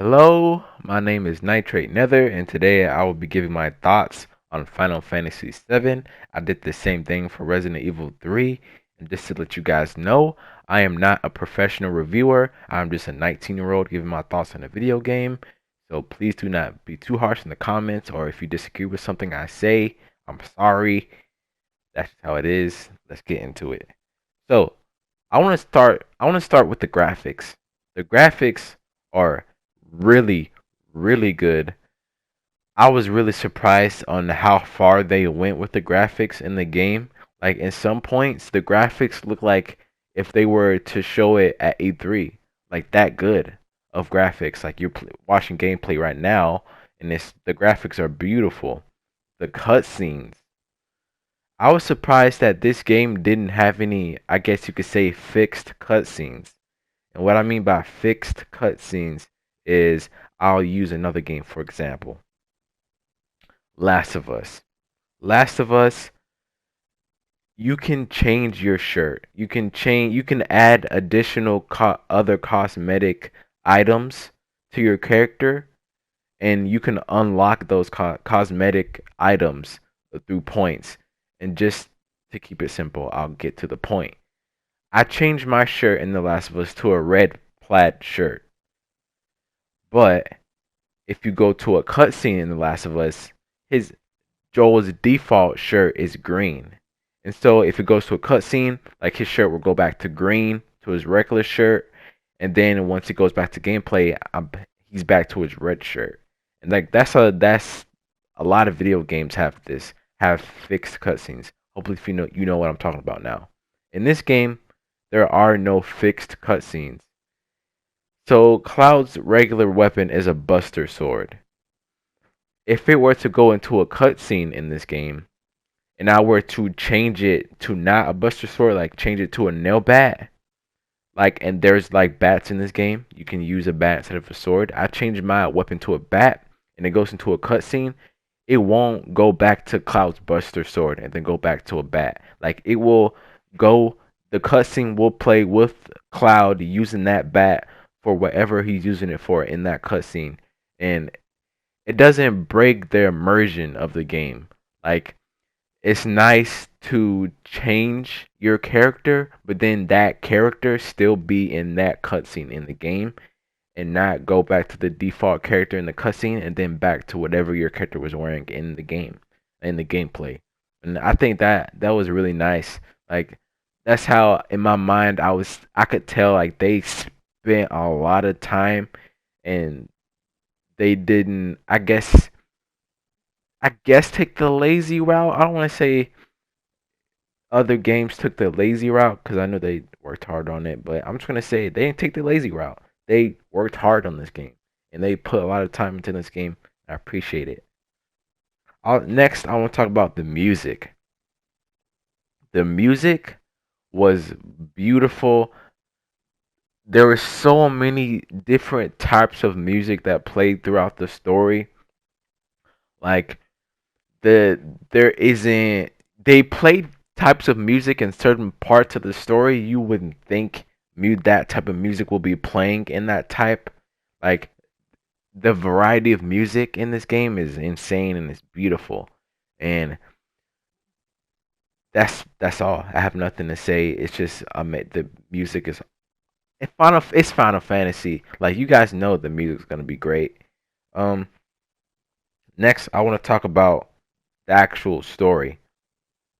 Hello, my name is Nitrate Nether, and today I will be giving my thoughts on Final Fantasy VII. I did the same thing for Resident Evil 3, and just to let you guys know, I am not a professional reviewer. I'm just a 19-year-old giving my thoughts on a video game. So please do not be too harsh in the comments, or if you disagree with something I say, I'm sorry. That's just how it is. Let's get into it. So, I want to start with the graphics. The graphics are really really good. I was really surprised on how far they went with the graphics in the game. Like in some points the graphics look like if they were to show it at E3, like that good of graphics. Like you're watching gameplay right now and the graphics are beautiful. The cutscenes, I was surprised that this game didn't have any, I guess you could say, fixed cutscenes. And what I mean by fixed cutscenes is I'll use another game for example. Last of Us. Last of Us, you can change your shirt. You can add additional other cosmetic items to your character and you can unlock those cosmetic items through points. And just to keep it simple, I'll get to the point. I changed my shirt in The Last of Us to a red plaid shirt. But if you go to a cutscene in The Last of Us, his Joel's default shirt is green. And so if it goes to a cutscene, like his shirt will go back to green to his regular shirt, and then once it goes back to gameplay, he's back to his red shirt. And like that's a lot of video games have fixed cutscenes. Hopefully, if you know what I'm talking about now. In this game, there are no fixed cutscenes. So Cloud's regular weapon is a Buster Sword. If it were to go into a cutscene in this game, and I were to change it to not a Buster Sword, like change it to a nail bat, like and there's like bats in this game, you can use a bat instead of a sword. I changed my weapon to a bat, and it goes into a cutscene. It won't go back to Cloud's Buster Sword and then go back to a bat. Like it will go. The cutscene will play with Cloud using that bat for whatever he's using it for in that cutscene, and it doesn't break the immersion of the game. Like it's nice to change your character, but then that character still be in that cutscene in the game and not go back to the default character in the cutscene and then back to whatever your character was wearing in the game, in the gameplay. And I think that was really nice. Like that's how in my mind I could tell like they spent a lot of time and they didn't I guess take the lazy route. I don't want to say other games took the lazy route because I know they worked hard on it, but I'm just gonna say they didn't take the lazy route. They worked hard on this game and they put a lot of time into this game. I appreciate it. Next, I want to talk about the music. The music was beautiful. There were so many different types of music that played throughout the story. Like there isn't they played types of music in certain parts of the story you wouldn't think that type of music will be playing in that type. Like the variety of music in this game is insane and it's beautiful. And that's all. I have nothing to say. It's just the music is it's Final Fantasy. Like you guys know the music's gonna be great. Um Next I wanna talk about the actual story.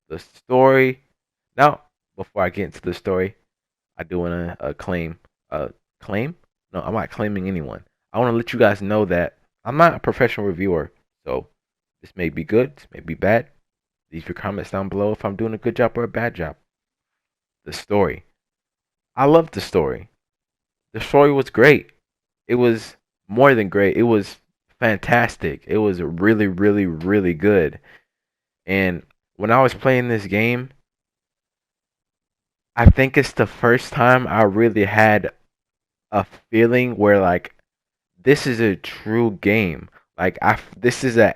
The story. Now, before I get into the story, I do want to claim. Claim? No, I'm not claiming anyone. I want to let you guys know that I'm not a professional reviewer. So this may be good, this may be bad. Leave your comments down below if I'm doing a good job or a bad job. The story. I loved the story. The story was great. It was more than great. It was fantastic. It was really, really, really good. And when I was playing this game, I think it's the first time I really had a feeling where like this is a true game. Like this is a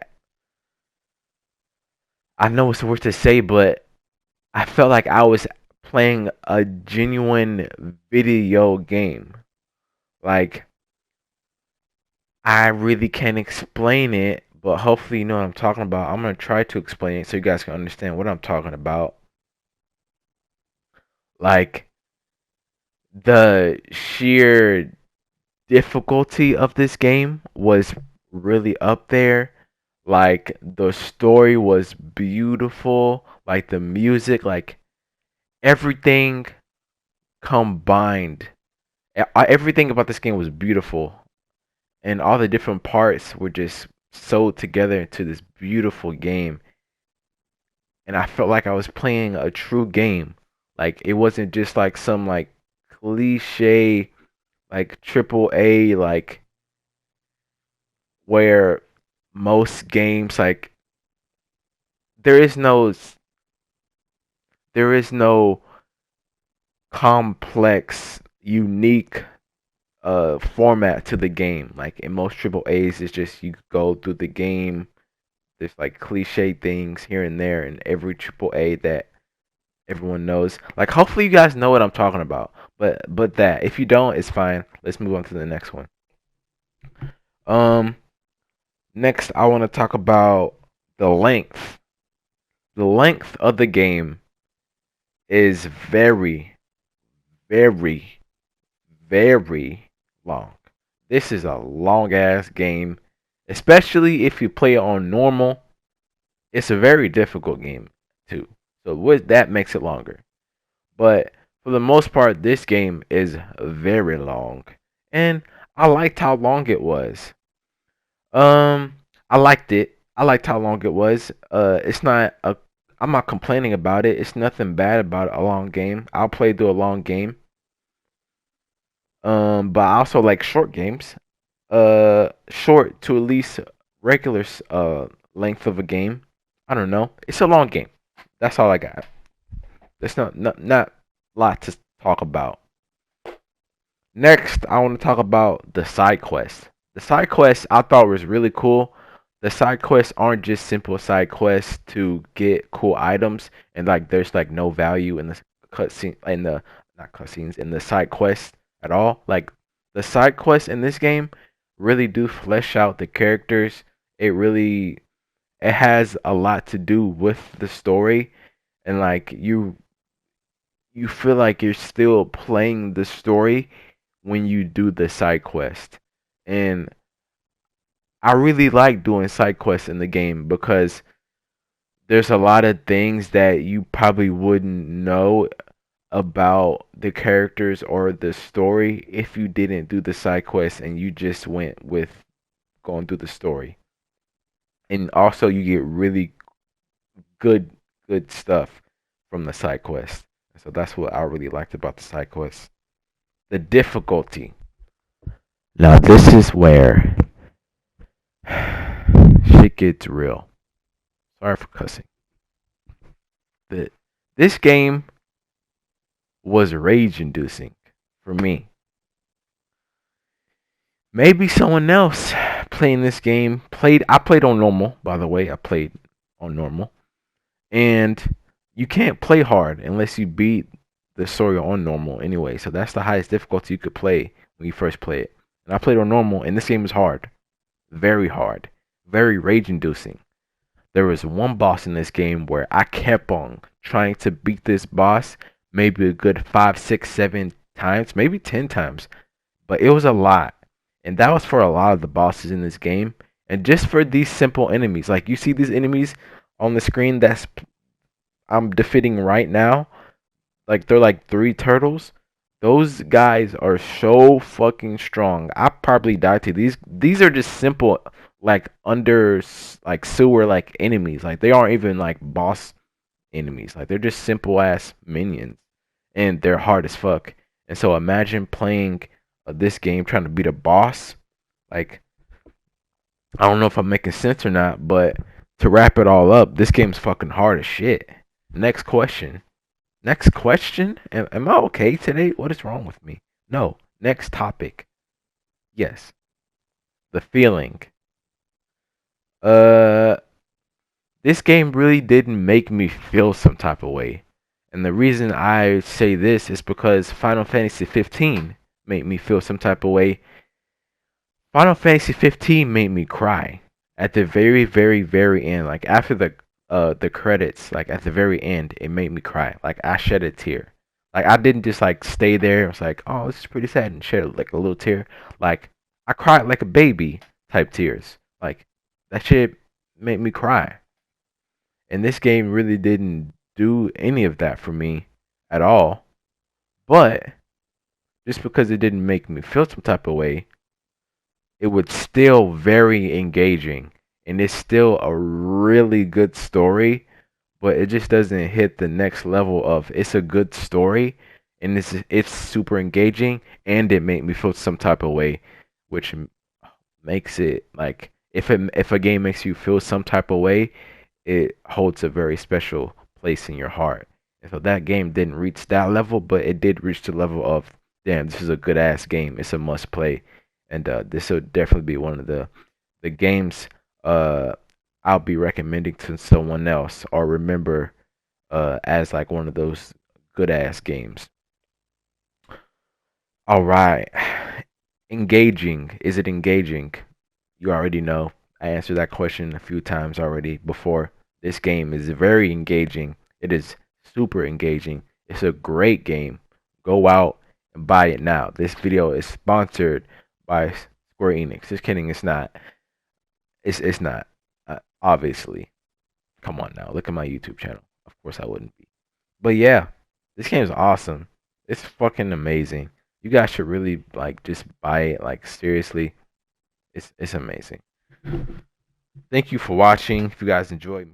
I know it's worth to say, but I felt like I was playing a genuine video game. Like I really can't explain it, but hopefully you know what I'm talking about. I'm gonna try to explain it so you guys can understand what I'm talking about. Like the sheer difficulty of this game was really up there. Like the story was beautiful, like the music, like everything combined. Everything about this game was beautiful, and all the different parts were just sewed together into this beautiful game. And I felt like I was playing a true game. Like it wasn't just like some like cliche like triple A like where most games like there is no there is no complex unique format to the game. Like in most triple A's it's just you go through the game. There's like cliche things here and there in every triple A that everyone knows. Like hopefully you guys know what I'm talking about. But that if you don't, it's fine. Let's move on to the next one. Um Next I want to talk about the length. The length of the game is very, very long. This is a long ass game, especially if you play it on normal. It's a very difficult game too. So with that makes it longer. But for the most part, this game is very long, and I liked how long it was. Um, I liked it. I liked how long it was. It's not a. I'm not complaining about it. It's nothing bad about a long game. I'll play through a long game. But I also like short games. Short to at least regular length of a game. I don't know. It's a long game. That's all I got. There's not a lot to talk about. Next, I want to talk about the side quests. The side quests I thought was really cool. The side quests aren't just simple side quests to get cool items, and like there's like no value in the cutscene in the not cutscenes in the side quests at all. Like the side quests in this game really do flesh out the characters. It has a lot to do with the story, and like you feel like you're still playing the story when you do the side quest. And I really like doing side quests in the game because there's a lot of things that you probably wouldn't know about the characters or the story if you didn't do the side quest and you just went with going through the story. And also you get really good stuff from the side quest. So that's what I really liked about the side quest. The difficulty. Now this is where shit gets real. Sorry for cussing. But this game was rage inducing for me. Maybe someone else playing this game I played on normal, by the way. I played on normal. And you can't play hard unless you beat the story on normal anyway. So that's the highest difficulty you could play when you first play it. And I played on normal and this game is hard. Very hard. Very rage inducing. There was one boss in this game where I kept on trying to beat this boss maybe a good 5, 6, 7 times, maybe 10 times. But it was a lot. And that was for a lot of the bosses in this game. And just for these simple enemies. Like you see these enemies on the screen that's I'm defeating right now. Like they're like 3 turtles. Those guys are so fucking strong. I probably died to these. These are just simple like under like sewer like enemies. Like they aren't even like boss enemies. Like they're just simple ass minions, and they're hard as fuck. And so imagine playing this game trying to beat a boss. Like I don't know if I'm making sense or not, but to wrap it all up, this game's fucking hard as shit. Next question. Next question? Am I okay today? What is wrong with me? No. Next topic. Yes. The feeling. Uh, this game really didn't make me feel some type of way. And the reason I say this is because Final Fantasy 15 made me feel some type of way. Final Fantasy 15 made me cry at the very, very, very end. Like after the credits, like at the very end, it made me cry. Like I shed a tear. Like I didn't just like stay there. I was like, oh, this is pretty sad, and shed like a little tear. Like I cried like a baby type tears. Like that shit made me cry. And this game really didn't do any of that for me at all. But just because it didn't make me feel some type of way, it was still very engaging. And it's still a really good story, but it just doesn't hit the next level of it's a good story and it's super engaging and it made me feel some type of way, which makes it like if a game makes you feel some type of way, it holds a very special place in your heart. And so that game didn't reach that level, but it did reach the level of, damn, this is a good ass game. It's a must play, and this will definitely be one of the games uh I'll be recommending to someone else or remember as like one of those good ass games. All right, engaging. Is it engaging? You already know. I answered that question a few times already before. This game is very engaging. It is super engaging. It's a great game. Go out and buy it now. This video is sponsored by Square Enix. Just kidding, it's not. It's not. Obviously. Come on now. Look at my YouTube channel. Of course I wouldn't be. But yeah, this game is awesome. It's fucking amazing. You guys should really like just buy it like seriously. It's amazing. Thank you for watching. If you guys enjoyed,